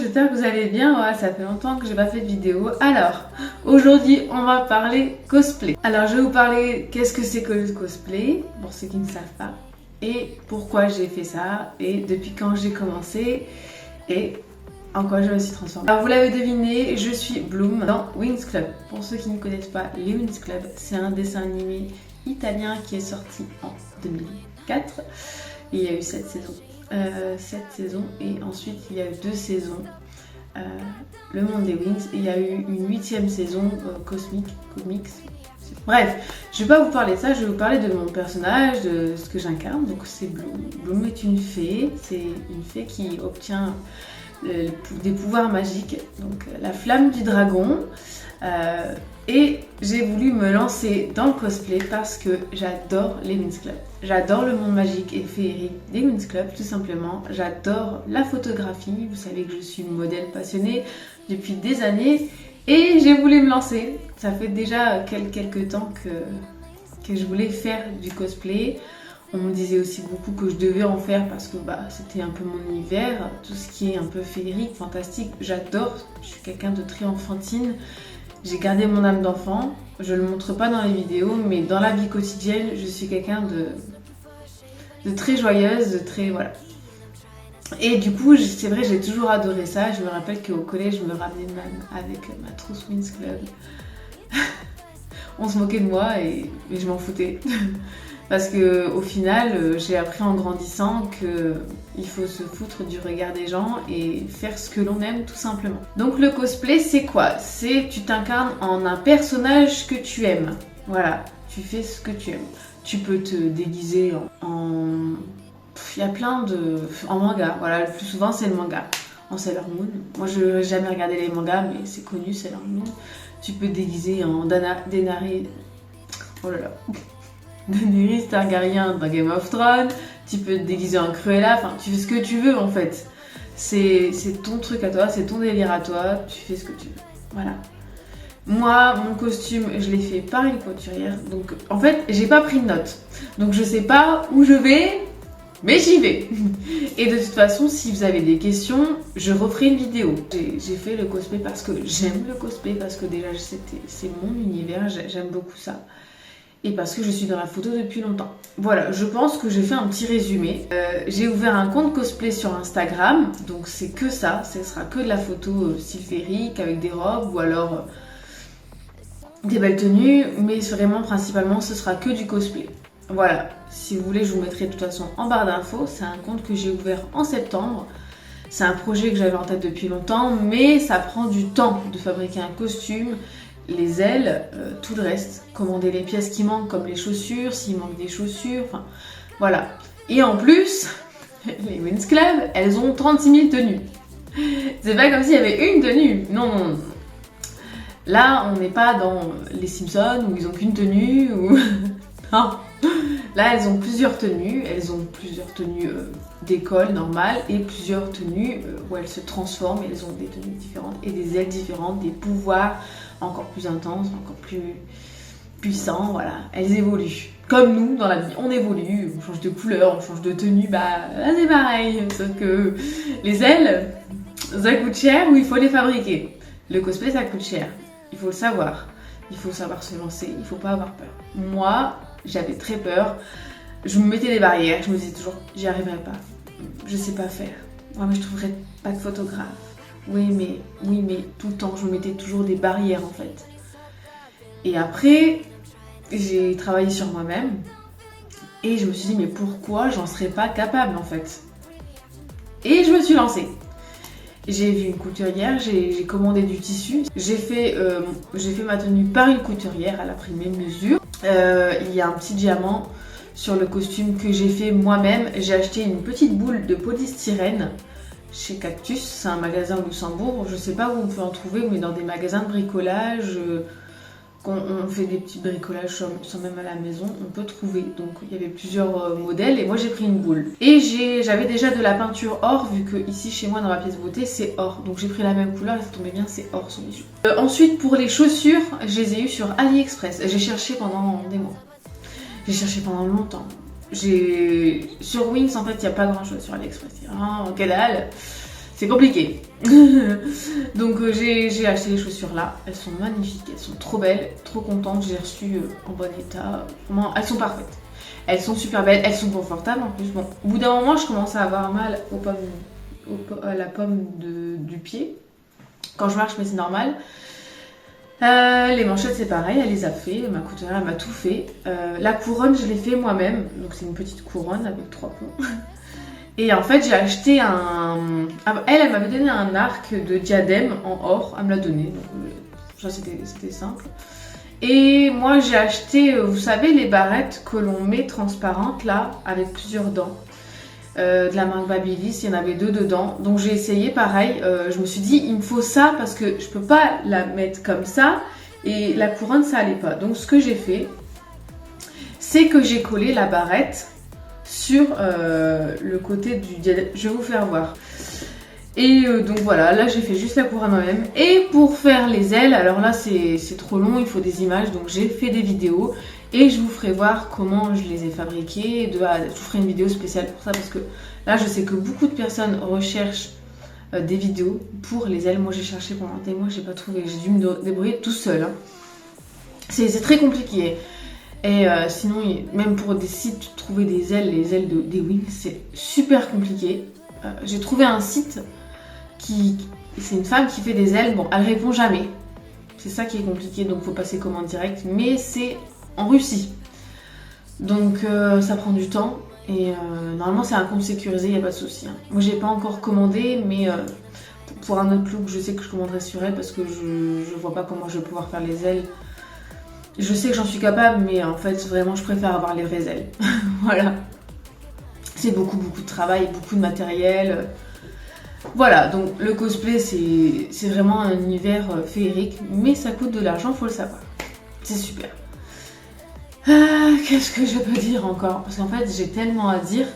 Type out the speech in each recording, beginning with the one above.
j'espère que vous allez bien. Ouais, ça fait longtemps que j'ai pas fait de vidéo. Alors, aujourd'hui, on va parler cosplay. Alors, je vais vous parler qu'est-ce que c'est que le cosplay, pour ceux qui ne savent pas, et pourquoi j'ai fait ça, et depuis quand j'ai commencé, et en quoi je me suis transformée. Alors, vous l'avez deviné, je suis Bloom dans Winx Club. Pour ceux qui ne connaissent pas les Winx Club, c'est un dessin animé italien qui est sorti en 2004. Il y a eu 7 saisons. 7 saisons et ensuite il y a eu 2 saisons Le Monde des Winx et il y a eu une 8e saison Comics. Bref, je vais pas vous parler de ça, je vais vous parler de mon personnage, de ce que j'incarne. Donc c'est Bloom. Bloom est une fée, c'est une fée qui obtient des pouvoirs magiques, donc la flamme du dragon. Et j'ai voulu me lancer dans le cosplay parce que j'adore les Winx Club. J'adore le monde magique et féerique des Winx Club, tout simplement. J'adore la photographie. Vous savez que je suis modèle passionnée depuis des années et j'ai voulu me lancer. Ça fait déjà quelques temps que je voulais faire du cosplay. On me disait aussi beaucoup que je devais en faire parce que c'était un peu mon univers. Tout ce qui est un peu féerique, fantastique, j'adore. Je suis quelqu'un de très enfantine. J'ai gardé mon âme d'enfant, je le montre pas dans les vidéos, mais dans la vie quotidienne, je suis quelqu'un de très joyeuse, de très... voilà. Et du coup, c'est vrai, j'ai toujours adoré ça. Je me rappelle qu'au collège, je me ramenais même avec ma trousse Winx Club. On se moquait de moi et je m'en foutais. Parce que au final, j'ai appris en grandissant qu'il faut se foutre du regard des gens et faire ce que l'on aime tout simplement. Donc le cosplay, c'est quoi? C'est tu t'incarnes en un personnage que tu aimes. Voilà, tu fais ce que tu aimes. Tu peux te déguiser il y a plein de... en manga, voilà, le plus souvent c'est le manga. En Sailor Moon. Moi je n'ai jamais regardé les mangas, mais c'est connu, Sailor Moon. Tu peux te déguiser en Daenerys... Oh là là. Daenerys Targaryen dans Game of Thrones, tu peux te déguiser en Cruella, enfin tu fais ce que tu veux en fait. C'est ton truc à toi, c'est ton délire à toi, tu fais ce que tu veux. Voilà. Moi, mon costume, je l'ai fait par une couturière, donc en fait, j'ai pas pris de notes. Donc je sais pas où je vais, mais j'y vais. Et de toute façon, si vous avez des questions, je referai une vidéo. J'ai fait le cosplay parce que j'aime le cosplay, parce que déjà c'est mon univers, j'aime beaucoup ça. Et parce que je suis dans la photo depuis longtemps. Voilà, je pense que j'ai fait un petit résumé. J'ai ouvert un compte cosplay sur Instagram, donc c'est que ça, ce sera que de la photo style féerique avec des robes ou alors des belles tenues, mais vraiment principalement ce sera que du cosplay. Voilà, si vous voulez je vous mettrai de toute façon en barre d'infos, c'est un compte que j'ai ouvert en septembre. C'est un projet que j'avais en tête depuis longtemps, mais ça prend du temps de fabriquer un costume. Les ailes, tout le reste, commander les pièces qui manquent comme les chaussures, s'il manque des chaussures, enfin voilà. Et en plus, les Winx Club, elles ont 36 000 tenues. C'est pas comme s'il y avait une tenue, non. Là, on n'est pas dans les Simpsons où ils ont qu'une tenue, ou... non. Là, elles ont plusieurs tenues, d'école normale et plusieurs tenues où elles se transforment, elles ont des tenues différentes et des ailes différentes, des pouvoirs encore plus intenses, encore plus puissants, voilà, elles évoluent. Comme nous, dans la vie, on évolue, on change de couleur, on change de tenue, là c'est pareil, sauf que les ailes, ça coûte cher ou il faut les fabriquer. Le cosplay, ça coûte cher, il faut le savoir se lancer, il faut pas avoir peur. Moi, j'avais très peur, je me mettais des barrières, je me disais toujours, j'y arriverai pas, je sais pas faire, moi je trouverai pas de photographe. Oui mais tout le temps je me mettais toujours des barrières en fait. Et après j'ai travaillé sur moi-même et je me suis dit mais pourquoi j'en serais pas capable en fait. Et je me suis lancée. J'ai vu une couturière, j'ai commandé du tissu, j'ai fait ma tenue par une couturière, elle a pris mes mesures. Il y a un petit diamant sur le costume que j'ai fait moi-même. J'ai acheté une petite boule de polystyrène chez Cactus, c'est un magasin au Luxembourg, je sais pas où on peut en trouver, mais dans des magasins de bricolage, on fait des petits bricolages même à la maison, on peut trouver. Donc il y avait plusieurs modèles et moi j'ai pris une boule. Et j'avais déjà de la peinture or, vu que ici chez moi dans ma pièce beauté c'est or, donc j'ai pris la même couleur et ça tombait bien, c'est or son bijou. Ensuite pour les chaussures, je les ai eues sur AliExpress, j'ai cherché pendant des mois, j'ai cherché pendant longtemps. Sur Winx en fait il n'y a pas grand chose sur AliExpress, il y a rien, que dalle. c'est compliqué. Donc j'ai acheté les chaussures là, elles sont magnifiques, elles sont trop belles, trop contente, j'ai reçu en bon état, vraiment elles sont parfaites. Elles sont super belles, elles sont confortables en plus. Bon, au bout d'un moment je commence à avoir mal à la pomme du pied quand je marche, mais c'est normal. Les manchettes c'est pareil, elle les a fait, ma couturière elle m'a tout fait. La couronne je l'ai fait moi-même, donc c'est une petite couronne avec 3 points. Et en fait j'ai acheté elle m'avait donné un arc de diadème en or, elle me l'a donné, donc ça c'était simple. Et moi j'ai acheté, vous savez les barrettes que l'on met transparentes là, avec plusieurs dents. De la marque Babyliss, il y en avait 2 dedans, donc j'ai essayé pareil, je me suis dit il me faut ça parce que je peux pas la mettre comme ça et la couronne ça allait pas, donc ce que j'ai fait c'est que j'ai collé la barrette sur le côté du diadème, je vais vous faire voir. Et donc voilà, là j'ai fait juste la couronne moi-même. Et pour faire les ailes, alors là c'est trop long, il faut des images, donc j'ai fait des vidéos. Et je vous ferai voir comment je les ai fabriquées. Je vous ferai une vidéo spéciale pour ça parce que là je sais que beaucoup de personnes recherchent des vidéos pour les ailes. Moi j'ai cherché pendant des mois, j'ai pas trouvé, j'ai dû me débrouiller tout seul. Hein. C'est très compliqué. Et sinon, même pour des sites, trouver des ailes, les ailes des wings, c'est super compliqué. J'ai trouvé un site c'est une femme qui fait des ailes, bon, elle répond jamais. C'est ça qui est compliqué, donc faut passer commande directe, mais c'est en Russie. Donc ça prend du temps, et normalement c'est un compte sécurisé, il n'y a pas de souci. Hein. Moi j'ai pas encore commandé, mais pour un autre look, je sais que je commanderai sur elle parce que je vois pas comment je vais pouvoir faire les ailes. Je sais que j'en suis capable, mais en fait, vraiment, je préfère avoir les vraies ailes. Voilà. C'est beaucoup de travail, beaucoup de matériel. Voilà, donc le cosplay, c'est vraiment un univers féerique, mais ça coûte de l'argent, faut le savoir. C'est super. Qu'est-ce que je peux dire encore? Parce qu'en fait, j'ai tellement à dire,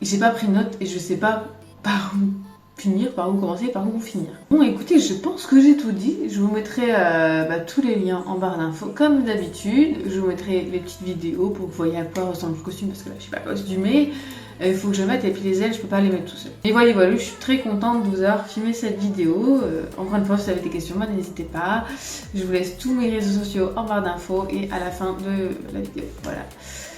j'ai pas pris note et je sais pas par où finir, par où commencer, par où finir. Bon écoutez, je pense que j'ai tout dit. Je vous mettrai tous les liens en barre d'infos comme d'habitude. Je vous mettrai les petites vidéos pour que vous voyez à quoi ressemble le costume parce que là je suis pas costumée. Il faut que je mette et puis les ailes je peux pas les mettre tout seul. Et voilà, je suis très contente de vous avoir filmé cette vidéo. Encore une fois, si vous avez des questions, n'hésitez pas. Je vous laisse tous mes réseaux sociaux en barre d'infos et à la fin de la vidéo. Voilà.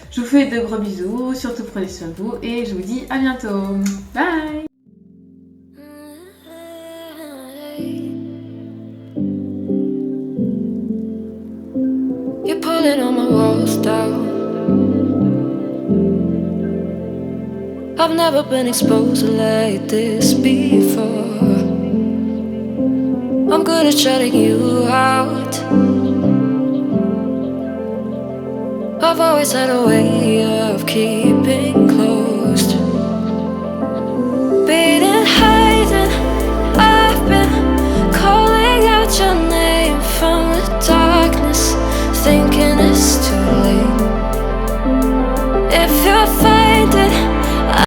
Je vous fais de gros bisous, surtout prenez soin de vous et je vous dis à bientôt. Bye. You're pulling on my walls down. I've never been exposed like this before. I'm good at shutting you out. I've always had a way of keeping close.